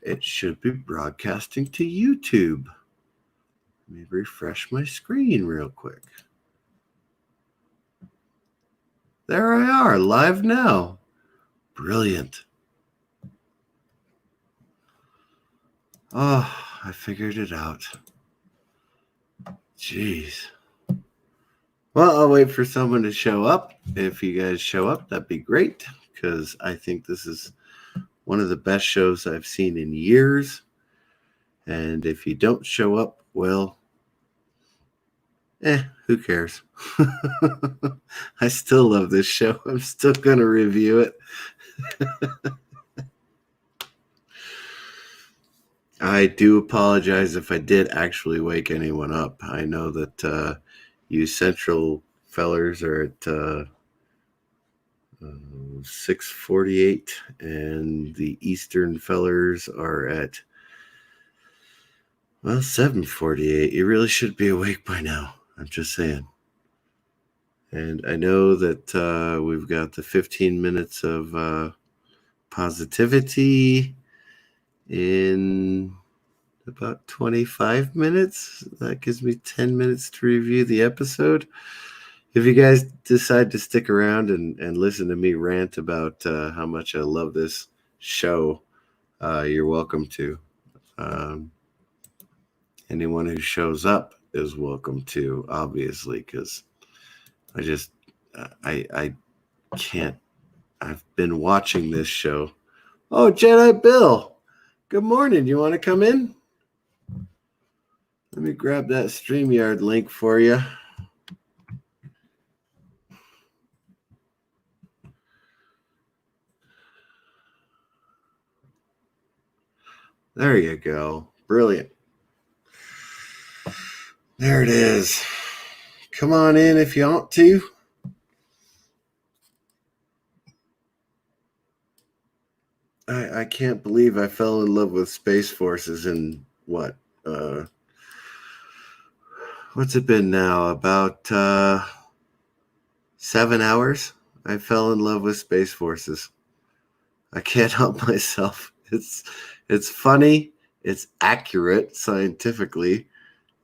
it should be broadcasting to YouTube. Let me refresh my screen real quick. There I are, live now. Brilliant. Oh, I figured it out. Jeez. Well, I'll wait for someone to show up. If you guys show up, that'd be great, because I think this is one of the best shows I've seen in years. And if you don't show up, well, who cares? I still love this show. I'm still going to review it. I do apologize if I did actually wake anyone up. I know that you Central fellers are at 6:48, and the Eastern fellers are at 7:48. You really should be awake by now. I'm just saying. And I know that we've got the 15 minutes of positivity in about 25 minutes. That gives me 10 minutes to review the episode. If you guys decide to stick around and listen to me rant about how much I love this show, you're welcome to. Anyone who shows up is welcome to, obviously, because I can't. I've been watching this show. Oh, Jedi Bill, good morning. You want to come in? Let me grab that StreamYard link for you. There you go. Brilliant. There it is. Come on in if you want to. I can't believe I fell in love with Space Forces in what? What's it been now? About 7 hours? I fell in love with Space Forces. I can't help myself. It's funny, it's accurate scientifically,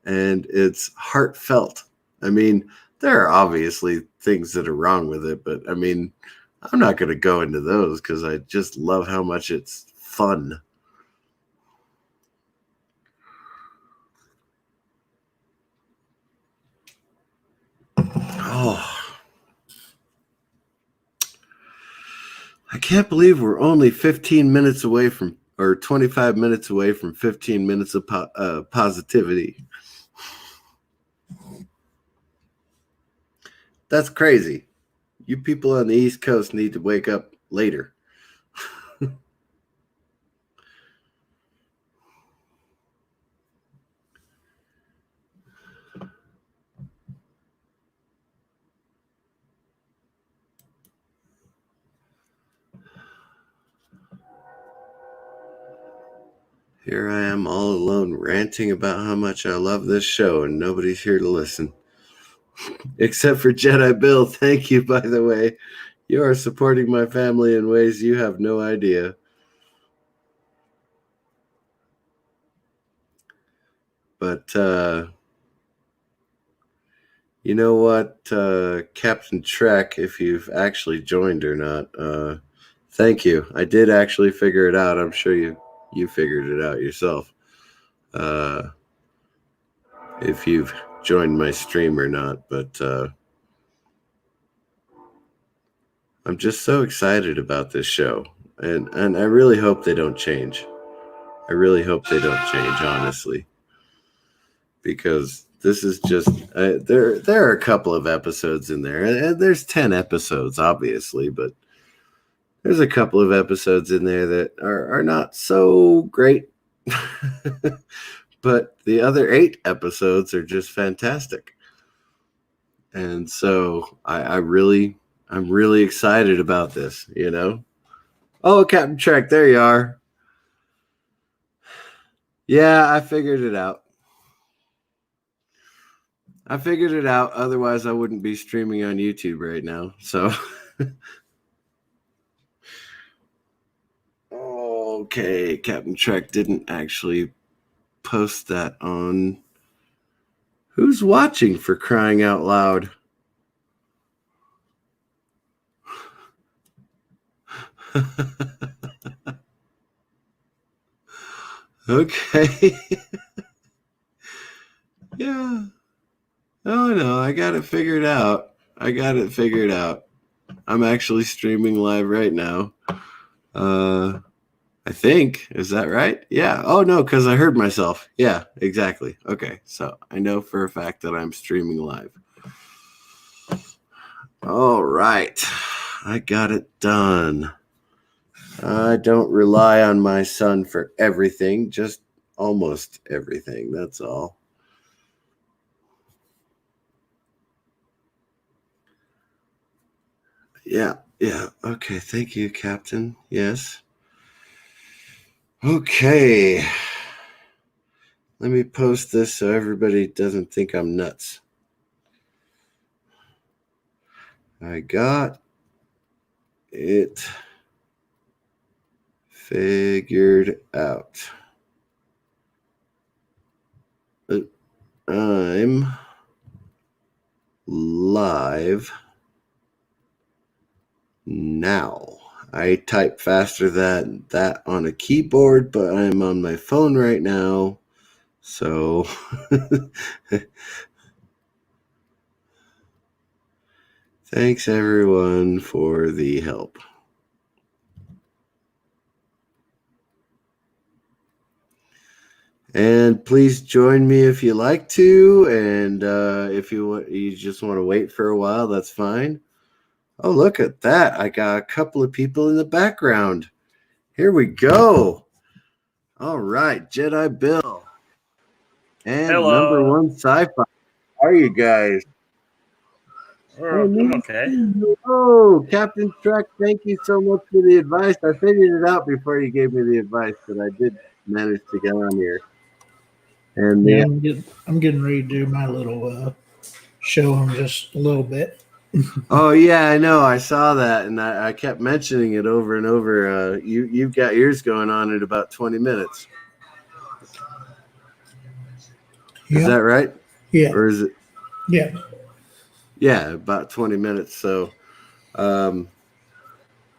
and it's heartfelt. I mean, there are obviously things that are wrong with it, but I mean, I'm not going to go into those because I just love how much it's fun. Oh, I can't believe we're only 15 minutes away from, or 25 minutes away from 15 minutes of positivity. That's crazy. You people on the East Coast need to wake up later. Here I am all alone ranting about how much I love this show, and nobody's here to listen. Except for Jedi Bill. Thank you, by the way. You are supporting my family in ways you have no idea. But, you know what, Captain Trek, if you've actually joined or not, thank you. I did actually figure it out. I'm sure you figured it out yourself. If you've joined my stream or not, but I'm just so excited about this show, and I really hope they don't change. I really hope they don't change, honestly, because this is just there are a couple of episodes in there, and there's 10 episodes, obviously, but there's a couple of episodes in there that are not so great. But the other 8 episodes are just fantastic. And so I'm really excited about this, you know? Oh, Captain Trek, there you are. Yeah, I figured it out. Otherwise, I wouldn't be streaming on YouTube right now. So, oh Okay, Captain Trek didn't actually post that on. Who's watching, for crying out loud? Okay. Yeah. Oh no, I got it figured out. I'm actually streaming live right now. I think. Is that right? Yeah. Oh no, because I heard myself. Yeah, exactly. Okay. So I know for a fact that I'm streaming live. All right. I got it done. I don't rely on my son for everything, just almost everything. That's all. Yeah. Okay. Thank you, Captain. Yes. Okay. Let me post this so everybody doesn't think I'm nuts. I got it figured out. I'm live now. I type faster than that on a keyboard, but I'm on my phone right now. So thanks everyone for the help. And please join me if you like to, and if you just want to wait for a while, that's fine. Oh, look at that. I got a couple of people in the background. Here we go. All right, Jedi Bill. And Hello. number one sci-fi. How are you guys? I'm okay. Oh, Captain Trek, thank you so much for the advice. I figured it out before you gave me the advice, but I did manage to get on here. And yeah, I'm getting ready to do my little show in just a little bit. Oh yeah, I know. I saw that, and I kept mentioning it over and over. You've got yours going on in about 20 minutes. Yeah. Is that right? Yeah. Or is it? Yeah. Yeah, about 20 minutes. So,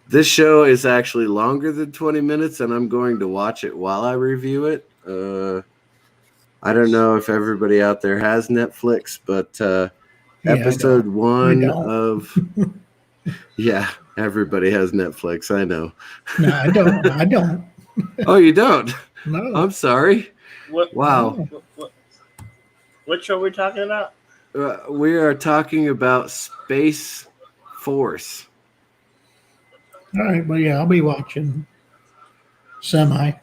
this show is actually longer than 20 minutes, and I'm going to watch it while I review it. I don't know if everybody out there has Netflix, but episode 1 of yeah, everybody has Netflix. I know. No, I don't. I don't. Oh, you don't? No. I'm sorry. Wow. What show are we talking about? We are talking about Space Force. All right, well, yeah, I'll be watching semi.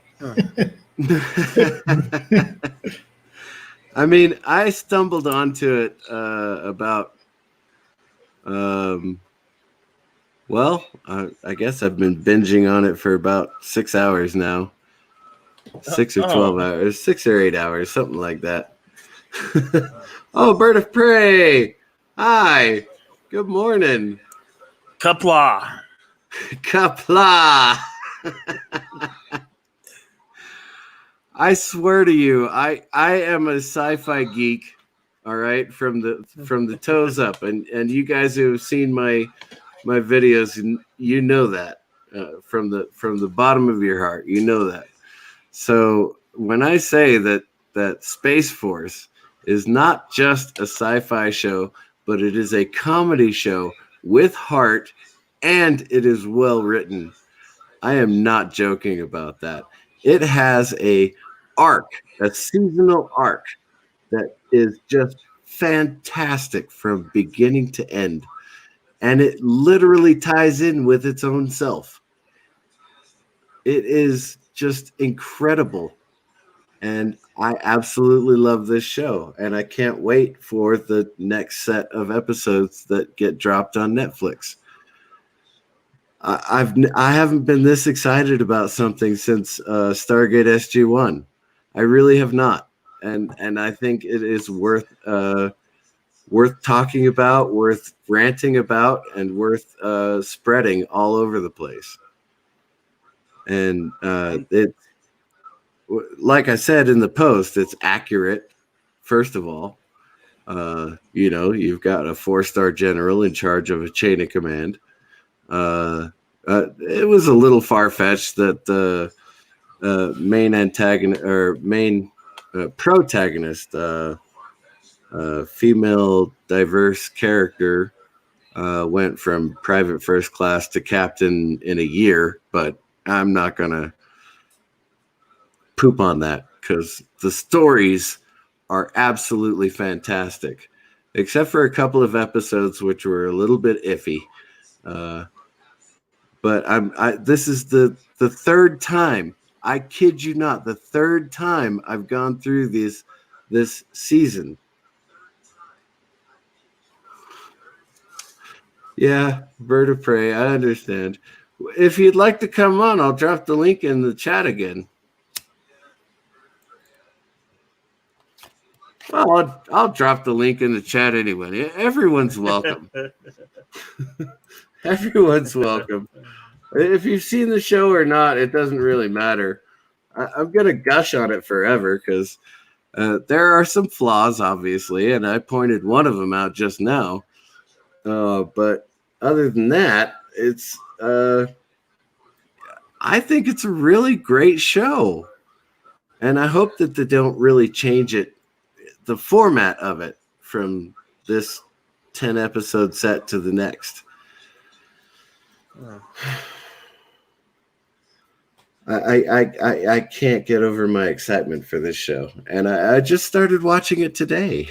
I mean, I stumbled onto it about, I guess I've been binging on it for about 6 hours now. 6 or 12 hours, 6 or 8 hours, something like that. Oh, bird of prey. Hi. Good morning. Kapla. Kapla. I swear to you, I am a sci-fi geek, all right, from the toes up, and you guys who have seen my videos, you know that from the bottom of your heart, you know that. So when I say that Space Force is not just a sci-fi show, but it is a comedy show with heart, and it is well written, I am not joking about that. It has a seasonal arc that is just fantastic from beginning to end. And it literally ties in with its own self. It is just incredible. And I absolutely love this show. And I can't wait for the next set of episodes that get dropped on Netflix. I haven't been this excited about something since Stargate SG-1. I really have not, and I think it is worth talking about, worth ranting about, and worth spreading all over the place. and it, like I said in the post, it's accurate. First of all, you've got a 4-star general in charge of a chain of command. It was a little far-fetched that the main antagonist or main protagonist, female diverse character, went from private first class to captain in a year, but I'm not gonna poop on that because the stories are absolutely fantastic, except for a couple of episodes which were a little bit iffy. But this is the third time. I kid you not, the third time I've gone through this season. Yeah, Bird of Prey, I understand. If you'd like to come on, I'll drop the link in the chat again. Well, I'll drop the link in the chat anyway. Everyone's welcome. Everyone's welcome. If you've seen the show or not, it doesn't really matter. I'm going to gush on it forever because there are some flaws, obviously, and I pointed one of them out just now. But other than that, it's I think it's a really great show. And I hope that they don't really change it, the format of it, from this 10-episode set to the next. I can't get over my excitement for this show, and I just started watching it today.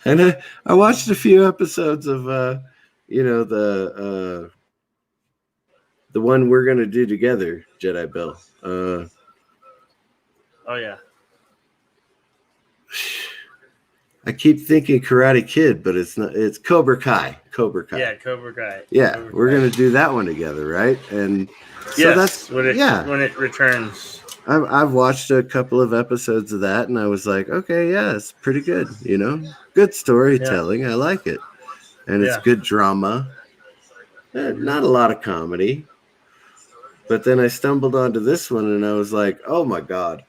And I watched a few episodes of the one we're gonna do together, Jedi Bill. Oh yeah. I keep thinking Karate Kid, but it's not. It's Cobra Kai. Cobra Kai. Yeah, Cobra Kai. Yeah, Cobra we're Kai. gonna do that one together, right? And so Yes, that's when it returns. I've watched a couple of episodes of that, and I was like, okay, yeah, it's pretty good. Good storytelling. Yeah. I like it, and it's good drama. Not a lot of comedy, but then I stumbled onto this one, and I was like, oh my god,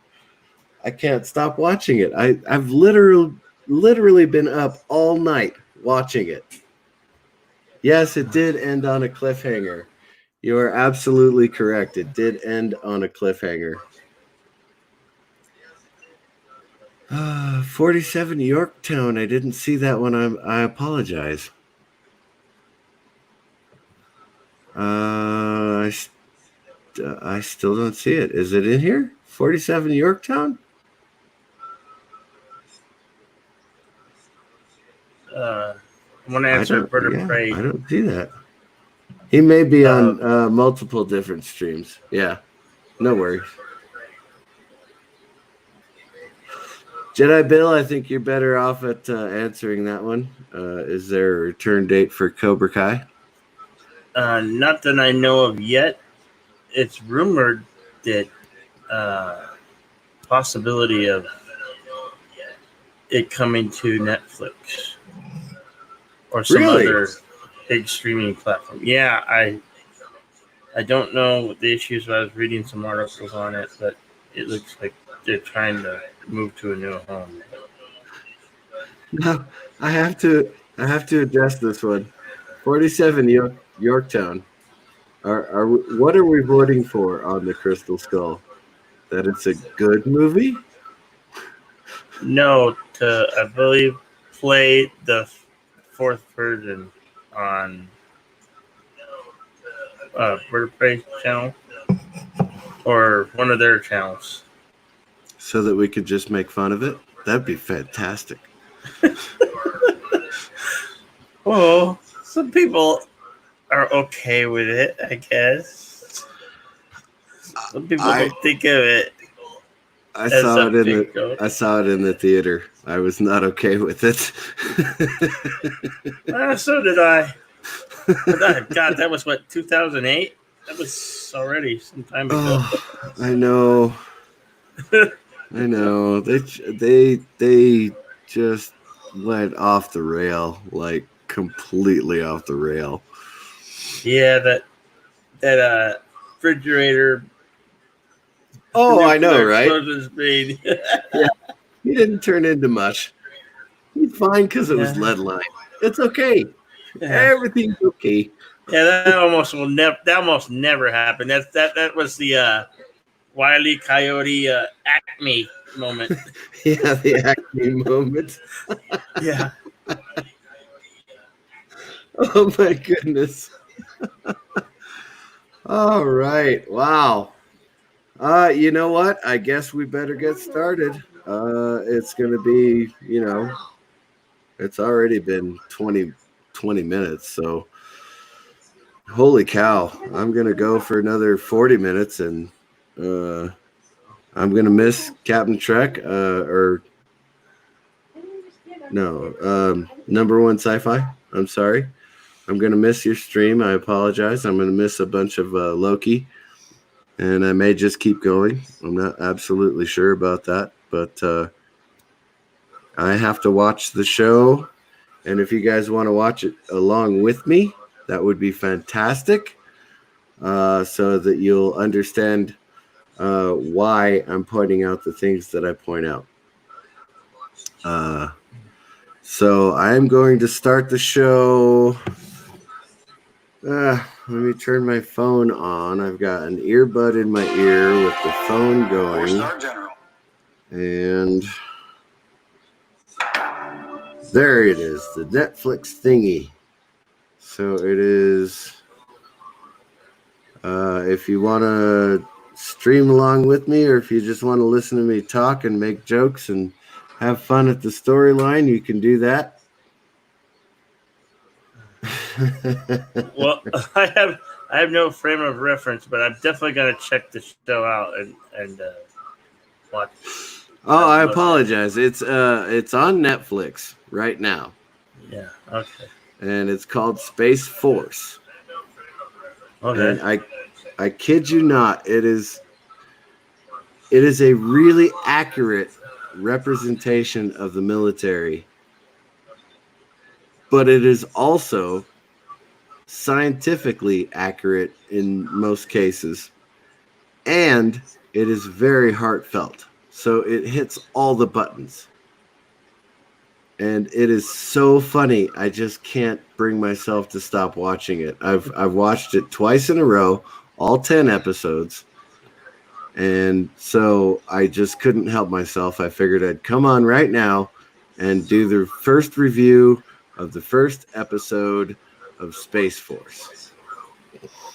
I can't stop watching it. I've literally been up all night watching it. Yes, it did end on a cliffhanger. You are absolutely correct. It did end on a cliffhanger. 47 Yorktown. I didn't see that one. I apologize. I still don't see it. Is it in here? 47 Yorktown? I'm gonna answer Bird of Prey. I don't see that. He may be on multiple different streams. Yeah, no worries. Jedi Bill, I think you're better off at answering that one. Is there a return date for Cobra Kai? Not that I know of yet. It's rumored that possibility of it coming to Netflix or some other big streaming platform. Yeah, I don't know what the issues. I was reading some articles on it, but it looks like they're trying to move to a new home. No, I have to address this one. 47 Yorktown. What are we voting for on the Crystal Skull? That it's a good movie? No, I believe play the fourth version on Bird of Prey channel or one of their channels. So that we could just make fun of it? That'd be fantastic. Well, some people are okay with it, I guess. Some people don't think of it. I saw it in the theater. I was not okay with it. So did I. God, that was what, 2008? That was already some time ago. Oh, I know. I know. They just went off the rail, like completely off the rail. Yeah, that refrigerator. Oh, I know, right? Explosion speed. Yeah, he didn't turn into much. He's fine because it was Yeah. lead line. It's okay. Yeah. Everything's okay. Yeah, that almost never happened. That was the Wile E. Coyote Acme moment. Yeah, the Acme moment. Yeah. Oh my goodness. All right. Wow. You know what? I guess we better get started. It's gonna be, it's already been 20 minutes, so holy cow. I'm gonna go for another 40 minutes and I'm gonna miss Captain Trek, or no, number one sci-fi. I'm sorry. I'm gonna miss your stream. I apologize. I'm gonna miss a bunch of Loki, and I may just keep going. I'm not absolutely sure about that, but I have to watch the show, and if you guys want to watch it along with me, that would be fantastic, so that you'll understand why I'm pointing out the things that I point out. So I'm going to start the show. Let me turn my phone on. I've got an earbud in my ear with the phone going. And there it is, the Netflix thingy. So it is, if you want to stream along with me, or if you just want to listen to me talk and make jokes and have fun at the storyline, you can do that. Well, I have no frame of reference, but I'm definitely gonna check the show out and watch. Oh, I apologize. It's on Netflix right now. Yeah. Okay. And it's called Space Force. Okay. And I kid you not, it is a really accurate representation of the military, but it is also scientifically accurate in most cases, and it is very heartfelt. So it hits all the buttons. And it is so funny. I just can't bring myself to stop watching it. I've watched it twice in a row, all 10 episodes. And so I just couldn't help myself. I figured I'd come on right now and do the first review of the first episode of Space Force.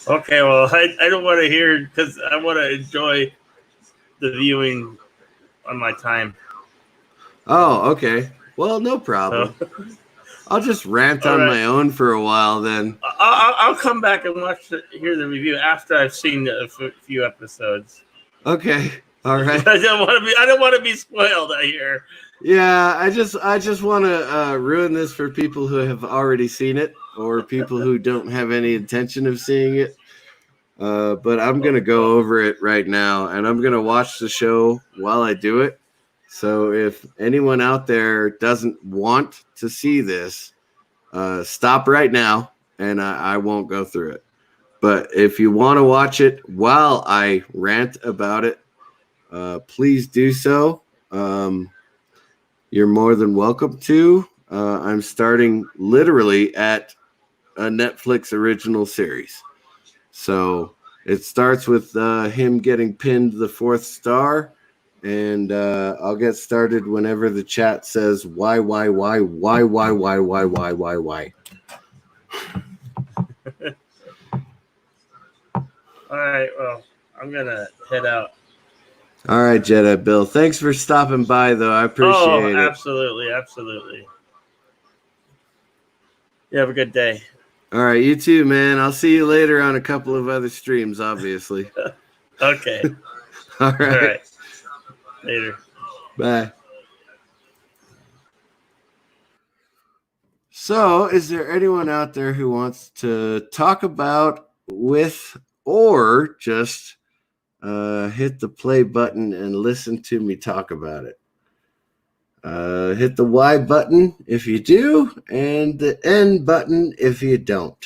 Okay, well, I don't want to hear, because I want to enjoy the viewing on my time. Oh, okay. Well, no problem. So, I'll just rant on my own for a while then. I'll come back and hear the review after I've seen a few episodes. Okay. All right. I don't want to be spoiled, I hear. Yeah, I just want to ruin this for people who have already seen it, or people who don't have any intention of seeing it. But I'm going to go over it right now, and I'm going to watch the show while I do it. So if anyone out there doesn't want to see this, stop right now, and I won't go through it. But if you want to watch it while I rant about it, please do so. You're more than welcome to. I'm starting literally at a Netflix original series. So it starts with him getting pinned the 4th star. And I'll get started whenever the chat says why. All right, well, I'm going to head out. All right, Jedi Bill. Thanks for stopping by, though. I appreciate it. Absolutely. You have a good day. All right, you too, man. I'll see you later on a couple of other streams, obviously. Okay. All right. Later. Bye. So, is there anyone out there who wants to talk about with, or just hit the play button and listen to me talk about it? Hit the Y button if you do, and the N button if you don't.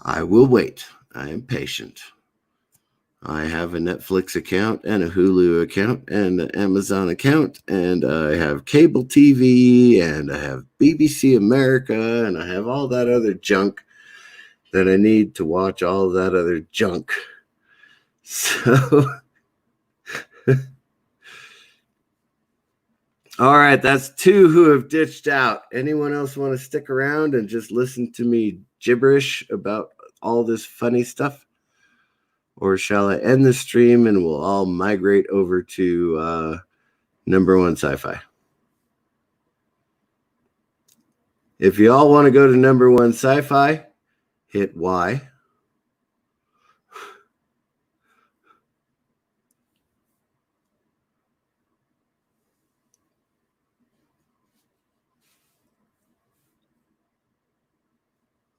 I will wait. I am patient. I have a Netflix account and a Hulu account and an Amazon account, and I have cable TV, and I have BBC America, and I have all that other junk that I need to watch all that other junk. So, all right, that's 2 who have ditched out. Anyone else want to stick around and just listen to me gibberish about all this funny stuff? Or shall I end the stream and we'll all migrate over to number 1 sci-fi? If you all want to go to number 1 sci-fi, hit Y.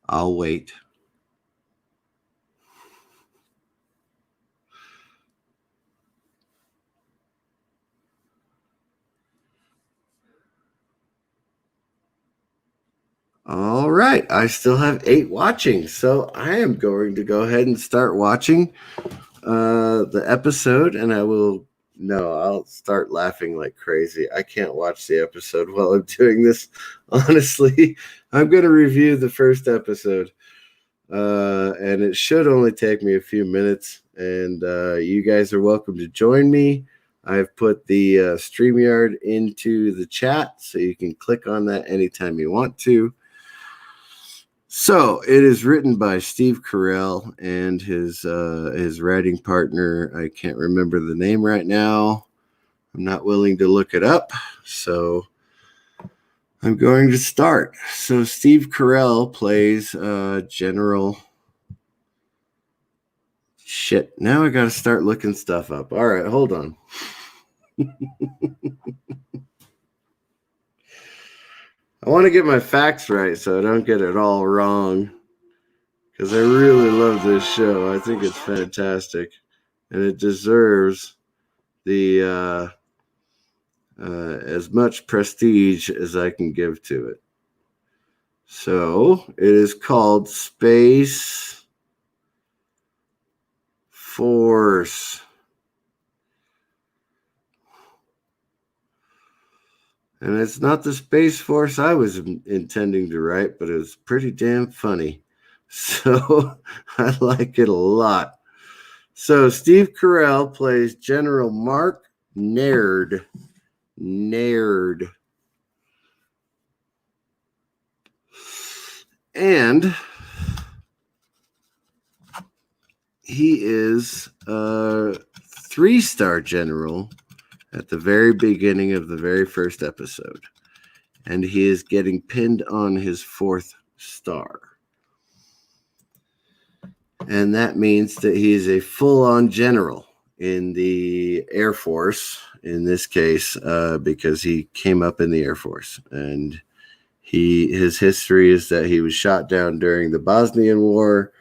I'll wait. All right, I still have 8 watching, so I am going to go ahead and start watching the episode, and I'll start laughing like crazy. I can't watch the episode while I'm doing this. Honestly, I'm going to review the first episode, and it should only take me a few minutes, and you guys are welcome to join me. I've put the StreamYard into the chat, so you can click on that anytime you want to. So it is written by Steve Carell and his writing partner. I can't remember the name right now. I'm not willing to look it up, so I'm going to start. So Steve Carell plays General. Shit, now I got to start looking stuff up. All right, hold on. I want to get my facts right so I don't get it all wrong, because I really love this show. I think it's fantastic, and it deserves the as much prestige as I can give to it. So it is called Space Force. And it's not the Space Force I was intending to write, but it was pretty damn funny. So I like it a lot. So Steve Carell plays General Mark Naird. And he is a 3-star general at the very beginning of the very first episode. And he is getting pinned on his 4th star. And that means that he is a full-on general in the Air Force, in this case, because he came up in the Air Force. And his history is that he was shot down during the Bosnian War,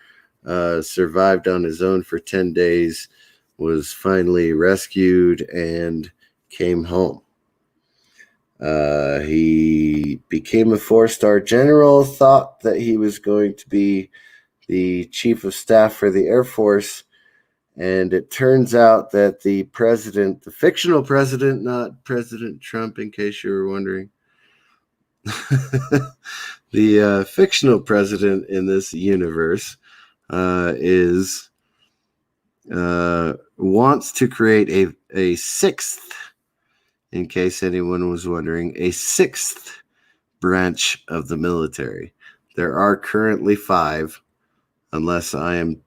survived on his own for 10 days, was finally rescued, and came home. He became a 4-star general, thought that he was going to be the chief of staff for the Air Force, and it turns out that the president, the fictional president, not President Trump, in case you were wondering, the fictional president in this universe wants to create a 6th, in case anyone was wondering, a 6th branch of the military. There are currently 5, unless I am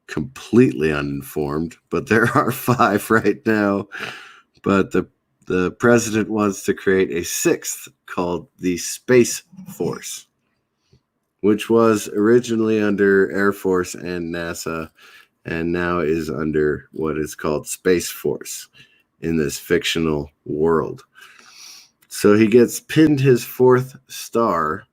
completely uninformed, but there are 5 right now. But the president wants to create a 6th called the Space Force, which was originally under Air Force and NASA, and now is under what is called Space Force in this fictional world. So he gets pinned his 4th star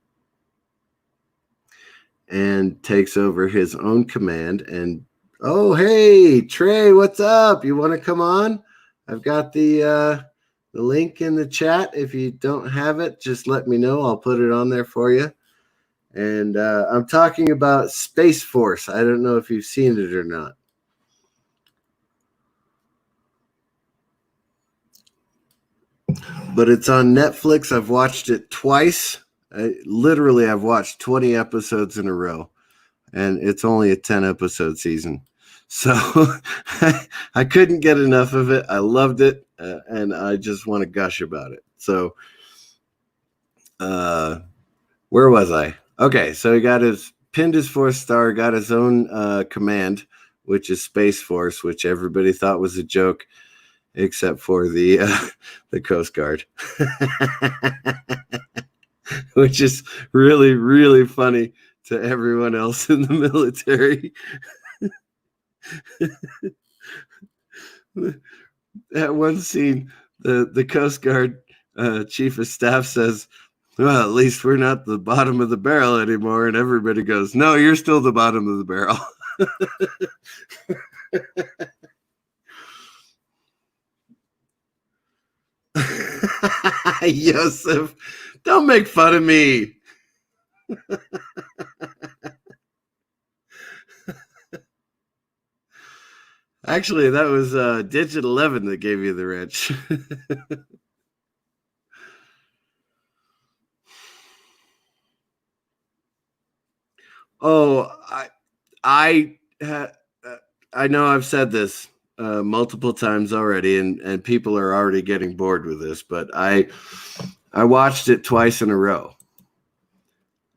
and takes over his own command. And oh, hey, Trey, what's up? You want to come on? I've got the link in the chat. If you don't have it, just let me know. I'll put it on there for you. And I'm talking about Space Force. I don't know if you've seen it or not. But it's on Netflix. I've watched it twice. I've watched 20 episodes in a row. And it's only a 10-episode season. So I couldn't get enough of it. I loved it. And I just want to gush about it. So where was I? Okay, so he pinned his 4th star, got his own command, which is Space Force, which everybody thought was a joke, except for the Coast Guard, which is really, really funny to everyone else in the military. That one scene, the Coast Guard chief of staff says, "Well, at least we're not the bottom of the barrel anymore." And everybody goes, "No, you're still the bottom of the barrel." Yosef, don't make fun of me. Actually, that was Digit 11 that gave you the wrench. Oh, I know I've said this multiple times already, and people are already getting bored with this, but I watched it twice in a row.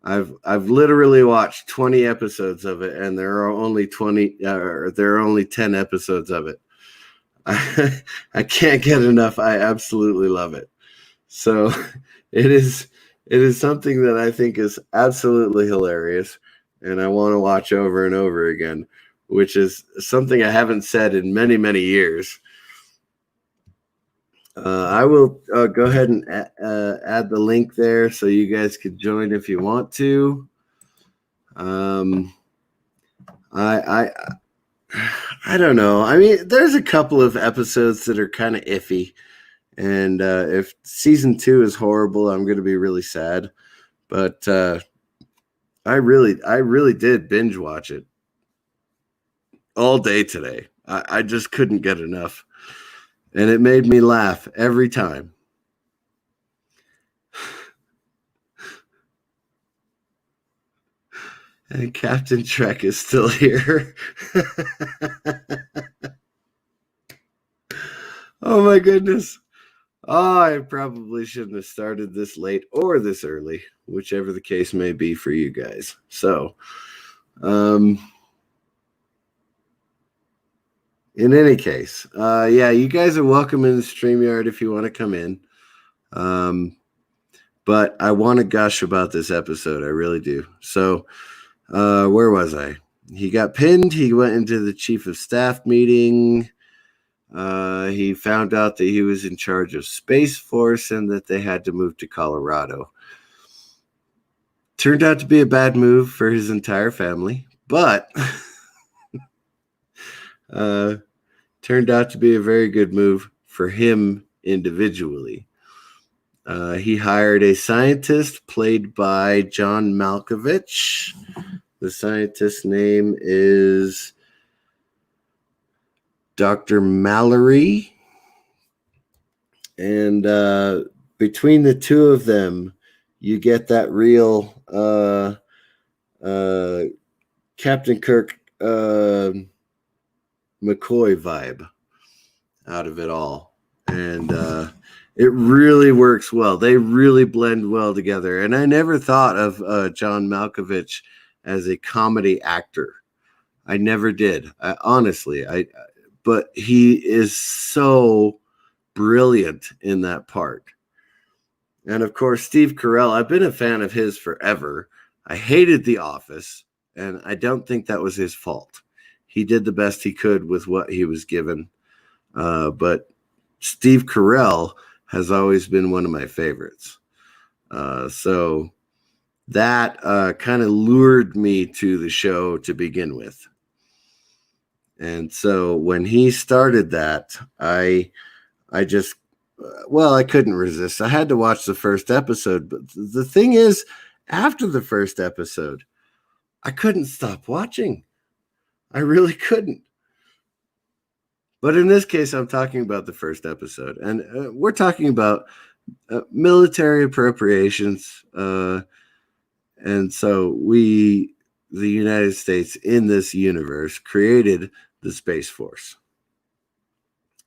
I've literally watched 20 episodes of it, and there are only 10 episodes of it. I can't get enough. I absolutely love it. So it is something that I think is absolutely hilarious, and I want to watch over and over again, which is something I haven't said in many, many years. I will go ahead and add the link there so you guys could join if you want to. I don't know. I mean, there's a couple of episodes that are kind of iffy, and if season 2 is horrible, I'm going to be really sad. But I really did binge watch it all day today. I just couldn't get enough. And it made me laugh every time. And Captain Trek is still here. Oh my goodness. Oh, I probably shouldn't have started this late or this early, whichever the case may be for you guys. So, in any case, yeah, you guys are welcome in the StreamYard if you want to come in. But I want to gush about this episode. I really do. So, where was I? He got pinned. He went into the chief of staff meeting. He found out that he was in charge of Space Force and that they had to move to Colorado. Turned out to be a bad move for his entire family, but turned out to be a very good move for him individually. He hired a scientist played by John Malkovich. The scientist's name is Dr. Mallory. And between the two of them, you get that real Captain Kirk McCoy vibe out of it all. And it really works well. They really blend well together. And I never thought of John Malkovich as a comedy actor. I never did. Honestly, but he is so brilliant in that part. And of course, Steve Carell, I've been a fan of his forever. I hated The Office, and I don't think that was his fault. He did the best he could with what he was given. But Steve Carell has always been one of my favorites. So that kind of lured me to the show to begin with. And so when he started that, I couldn't resist. I had to watch the first episode. But the thing is, after the first episode, I couldn't stop watching. I really couldn't. But in this case, I'm talking about the first episode. And we're talking about military appropriations. And so the United States in this universe created the Space Force.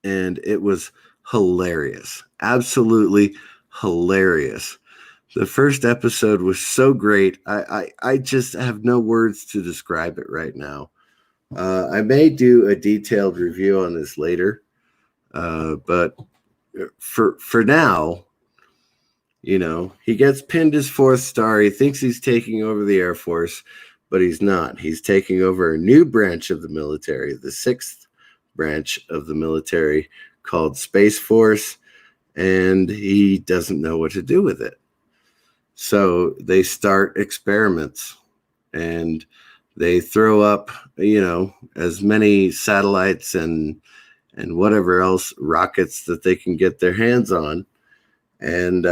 And it was hilarious. Absolutely hilarious. The first episode was so great. I just have no words to describe it right now. I may do a detailed review on this later. But for now, you know, he gets pinned his 4th star. He thinks he's taking over the Air Force, but he's not. He's taking over a new branch of the military, the 6th branch of the military called Space Force, and he doesn't know what to do with it. So they start experiments, and they throw up, you know, as many satellites and whatever else, rockets that they can get their hands on. And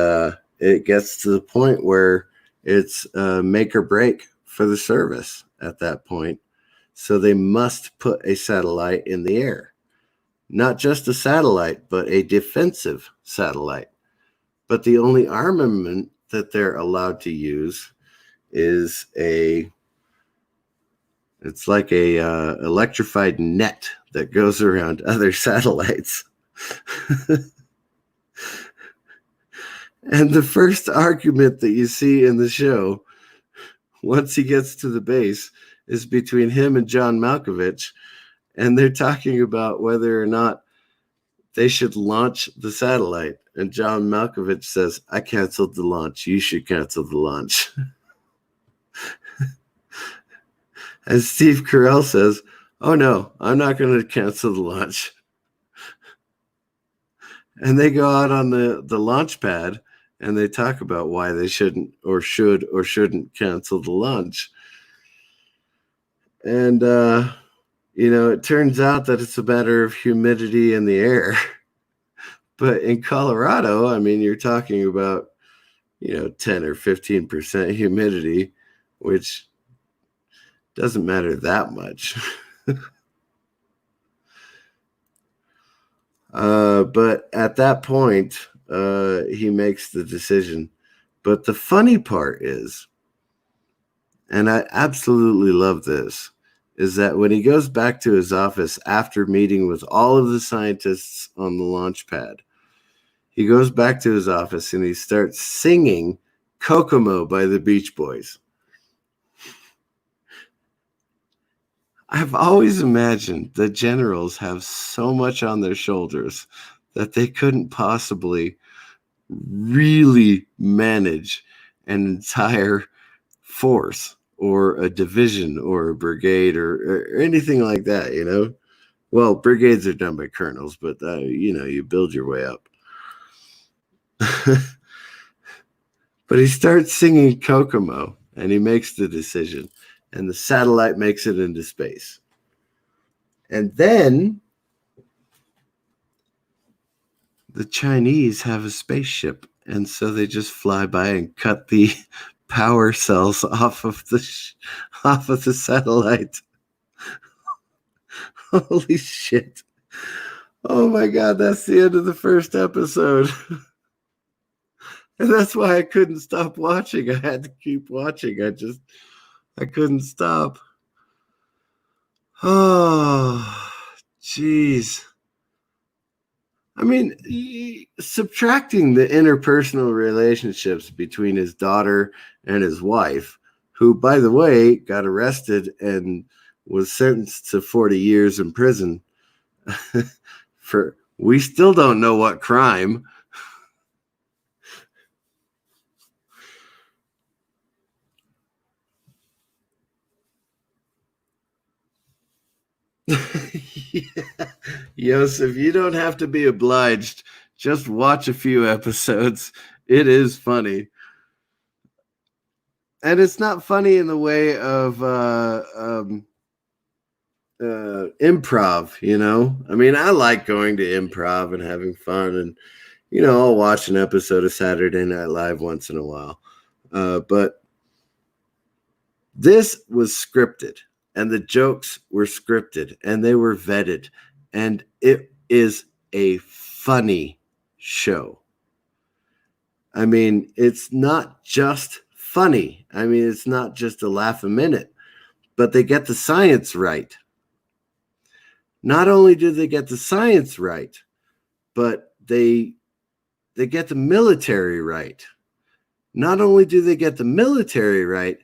it gets to the point where it's make or break for the service at that point. So they must put a satellite in the air. Not just a satellite, but a defensive satellite. But the only armament that they're allowed to use is it's like a electrified net that goes around other satellites. And the first argument that you see in the show, once he gets to the base, is between him and John Malkovich, and they're talking about whether or not they should launch the satellite. And John Malkovich says, I canceled the launch. You should cancel the launch. And Steve Carell says, oh no, I'm not going to cancel the launch. And they go out on the launch pad and they talk about why they shouldn't or should or shouldn't cancel the launch. And, you know, it turns out that it's a matter of humidity in the air. But in Colorado, I mean, you're talking about, you know, 10 or 15% humidity, which doesn't matter that much. But at that point, he makes the decision. But the funny part is, and I absolutely love this, is that when he goes back to his office after meeting with all of the scientists on the launch pad, he goes back to his office and he starts singing Kokomo by the Beach Boys. I've always imagined that generals have so much on their shoulders that they couldn't possibly really manage an entire force or a division or a brigade or anything like that, you know? Well, brigades are done by colonels, but, you know, you build your way up. But he starts singing Kokomo and he makes the decision, and the satellite makes it into space. And then the Chinese have a spaceship, and so they just fly by and cut the power cells off of the satellite. Holy shit. Oh my God, that's the end of the first episode. And that's why I couldn't stop watching. I had to keep watching. I couldn't stop. Oh, jeez. I mean, subtracting the interpersonal relationships between his daughter and his wife, who, by the way, got arrested and was sentenced to 40 years in prison for, we still don't know what crime. Yeah. Yosef, you don't have to be obliged. Just watch a few episodes. It is funny. And it's not funny in the way of improv, you know? I mean, I like going to improv and having fun. And, you know, I'll watch an episode of Saturday Night Live once in a while. But This was scripted, and the jokes were scripted, and they were vetted, and it is a funny show. I mean, it's not just funny. I mean, it's not just a laugh a minute, but they get the science right. Not only do they get the science right, but they get the military right. Not only do they get the military right,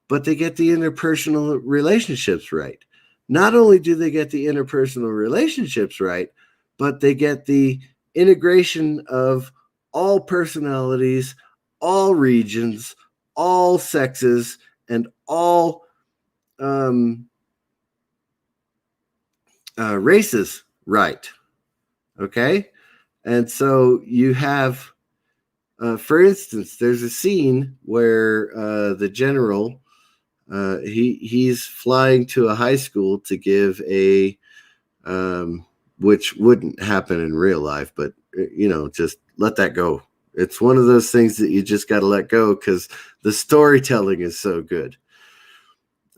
but they get the interpersonal relationships right. Not only do they get the interpersonal relationships right, but they get the integration of all personalities, all regions, all sexes, and all races right. Okay? And so you have, for instance, there's a scene where the general, he's flying to a high school to give a, which wouldn't happen in real life, but, just let that go. It's one of those things that you just got to let go because the storytelling is so good.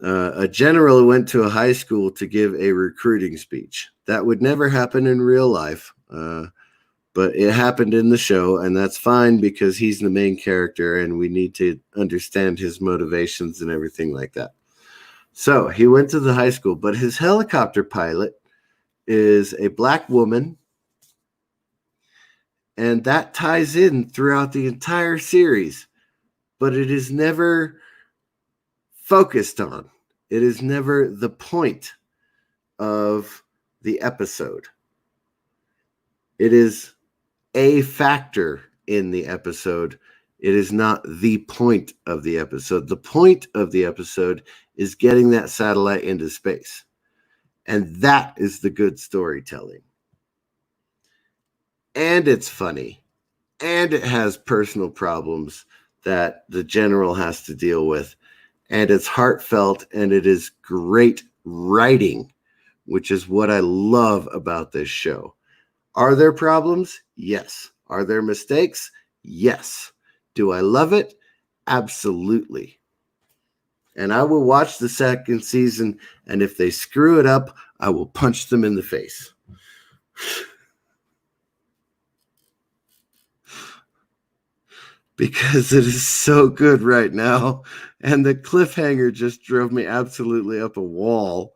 A general went to a high school to give a recruiting speech. That would never happen in real life. But it happened in the show, and that's fine because he's the main character and we need to understand his motivations and everything like that. So he went to the high school, but his helicopter pilot is a black woman, and that ties in throughout the entire series, but it is never focused on. It is never the point of the episode. It is a factor in the episode. It is not the point of the episode. The point of the episode is getting that satellite into space. And that is the good storytelling. And it's funny. And it has personal problems that the general has to deal with. And it's heartfelt, and it is great writing, which is what I love about this show. Are there problems? Yes. Are there mistakes? Yes. Do I love it? Absolutely. And I will watch the second season, and if they screw it up, I will punch them in the face. Because it is so good right now. And the cliffhanger just drove me absolutely up a wall.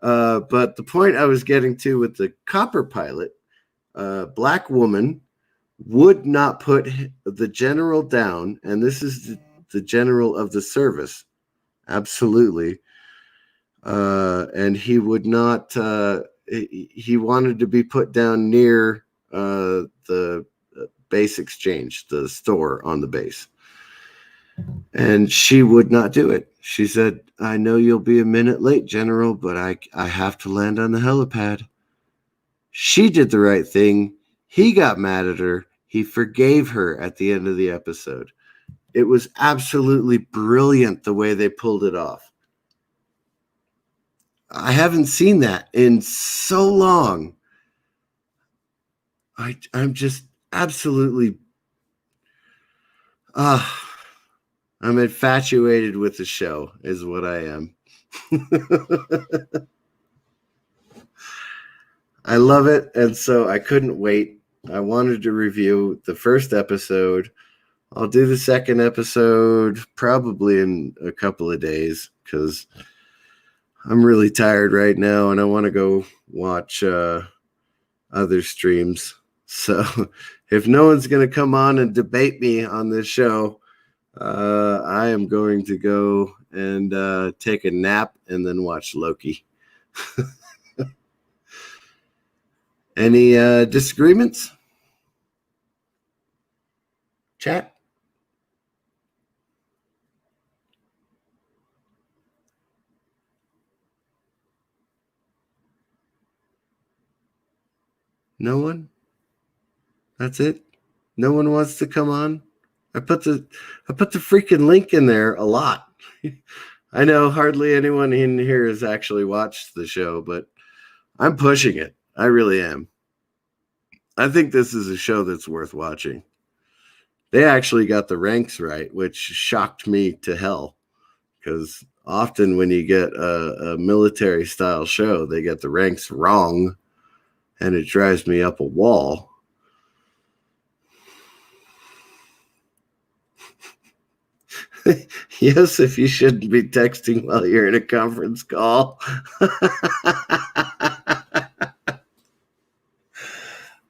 But the point I was getting to with the copper pilot, black woman would not put the general down, and this is the general of the service, absolutely. And he would not. He wanted to be put down near the base exchange, the store on the base, and she would not do it. She said, I know you'll be a minute late, General, but I have to land on the helipad. She did the right thing. He got mad at her. He forgave her at the end of the episode. It was absolutely brilliant the way they pulled it off. I haven't seen that in so long. I'm just absolutely... I'm infatuated with the show, is what I am. I love it, and so I couldn't wait. I wanted to review the first episode. I'll do the second episode probably in a couple of days because I'm really tired right now, and I want to go watch other streams. So if no one's going to come on and debate me on this show, I am going to go and take a nap and then watch Loki. Any disagreements? Chat? No one? That's it? No one wants to come on? I put the freaking link in there a lot. I know hardly anyone in here has actually watched the show, but I'm pushing it. I really am. I think this is a show that's worth watching. They actually got the ranks right, which shocked me to hell because often when you get a military style show, they get the ranks wrong, and it drives me up a wall. Yes, if you shouldn't be texting while you're in a conference call.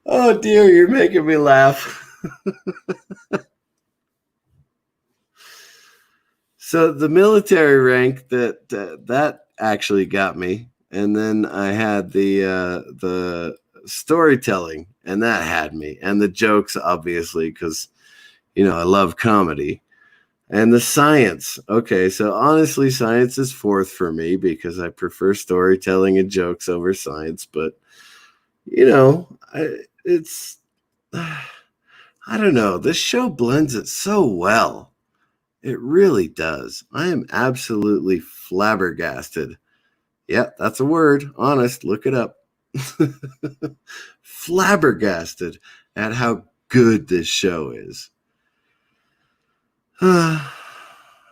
Oh dear, you're making me laugh. So the military rank that actually got me, and then I had the storytelling, and that had me, and the jokes, obviously, because I love comedy. And the science. Okay, so honestly, science is fourth for me because I prefer storytelling and jokes over science. But, it's, I don't know. This show blends it so well. It really does. I am absolutely flabbergasted. Yeah, that's a word. Honest, look it up. Flabbergasted at how good this show is. I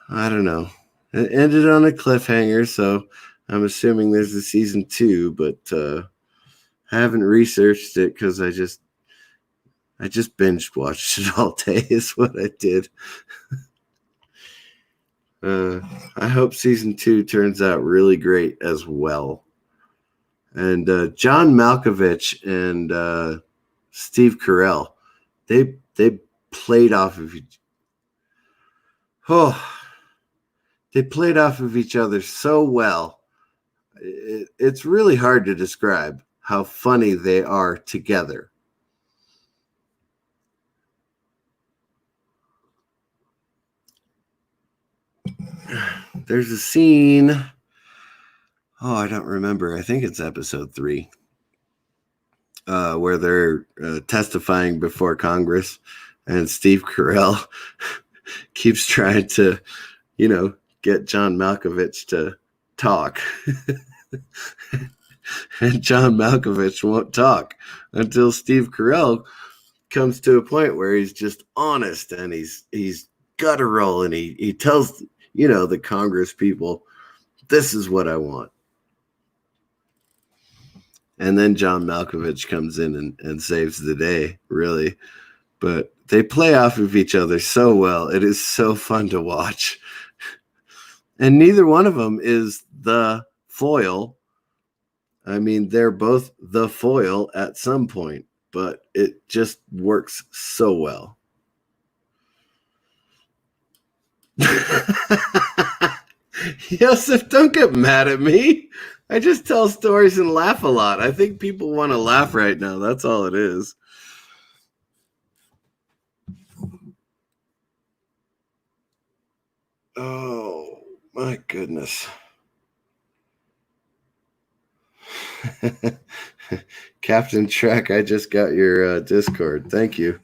don't know. It ended on a cliffhanger, so I'm assuming there's a season 2, but I haven't researched it because I just binge watched it all day is what I did. I hope season 2 turns out really great as well. And John Malkovich and Steve Carell, they played off of each. They played off of each other so well. It's really hard to describe how funny they are together. There's a scene. Oh, I don't remember. I think it's episode 3, where they're testifying before Congress, and Steve Carell keeps trying to, get John Malkovich to talk. And John Malkovich won't talk until Steve Carell comes to a point where he's just honest and he's guttural, and he tells the Congress people, this is what I want. And then John Malkovich comes in and saves the day, really. But they play off of each other so well. It is so fun to watch. And neither one of them is the foil. I mean, they're both the foil at some point, but it just works so well. Yosef, don't get mad at me. I just tell stories and laugh a lot. I think people want to laugh right now. That's all it is. Oh, my goodness. Captain Trek, I just got your Discord. Thank you.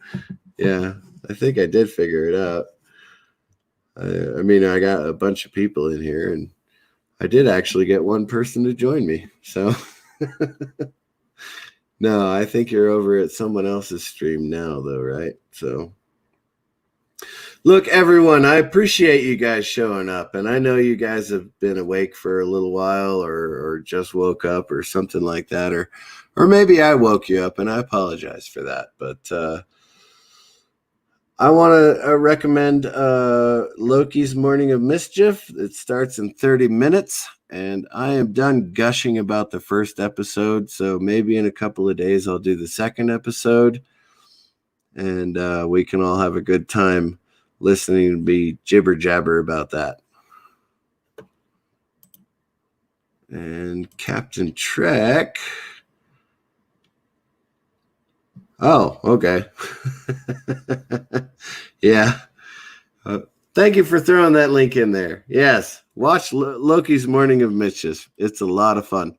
Yeah, I think I did figure it out. I mean, I got a bunch of people in here, and I did actually get one person to join me. So, no, I think you're over at someone else's stream now, though, right? So, look, everyone, I appreciate you guys showing up, and I know you guys have been awake for a little while, or just woke up, or something like that, or maybe I woke you up, and I apologize for that. But I want to recommend Loki's Morning of Mischief. It starts in 30 minutes, and I am done gushing about the first episode, so maybe in a couple of days I'll do the second episode, and we can all have a good time listening to me jibber jabber about that. And Captain Trek. Oh, okay. Yeah. Thank you for throwing that link in there. Yes. Watch Loki's Morning of Mischief. It's a lot of fun.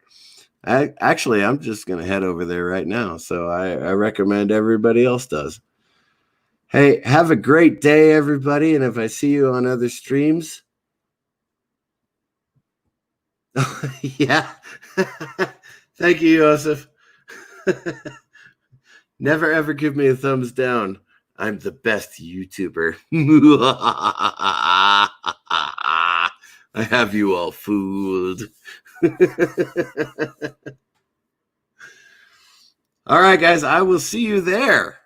Actually, I'm just going to head over there right now. So I recommend everybody else does. Hey, have a great day, everybody. And if I see you on other streams. Yeah. Thank you, Joseph. Never ever give me a thumbs down. I'm the best YouTuber. I have you all fooled. All right, guys, I will see you there.